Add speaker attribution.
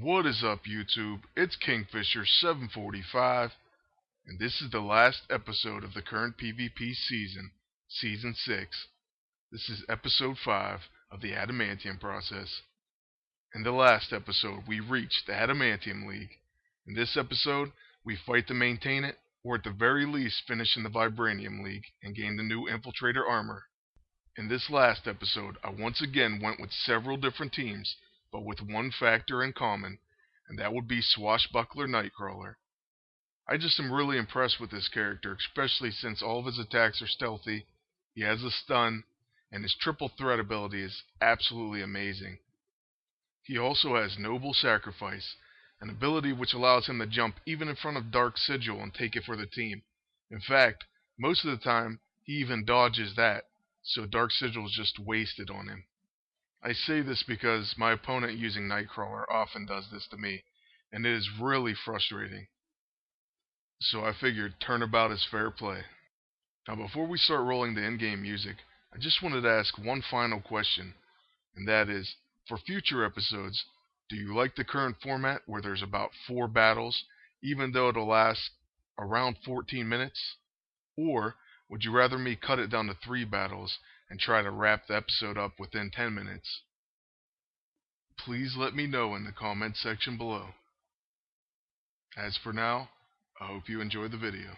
Speaker 1: What is up, YouTube? It's Kingfisher745, and this is the last episode of the current PvP season, Season 6. This is Episode 5 of the Adamantium process. In the last episode, we reached the Adamantium League. In this episode, we fight to maintain it, or at the very least finish in the Vibranium League and gain the new Infiltrator armor. In this last episode, I once again went with several different teams, but with one factor in common, and that would be Swashbuckler Nightcrawler. I just am really impressed with this character, especially since all of his attacks are stealthy, he has a stun, and his triple threat ability is absolutely amazing. He also has Noble Sacrifice, an ability which allows him to jump even in front of Dark Sigil and take it for the team. In fact, most of the time, he even dodges that, so Dark Sigil is just wasted on him. I say this because my opponent using Nightcrawler often does this to me, and it is really frustrating. So I figured turnabout is fair play. Now before we start rolling the in-game music, I just wanted to ask one final question, and that is, for future episodes, do you like the current format where there's about 4 battles, even though it'll last around 14 minutes? Or would you rather me cut it down to 3 battles and try to wrap the episode up within 10 minutes? Please let me know in the comments section below. As for now, I hope you enjoy the video.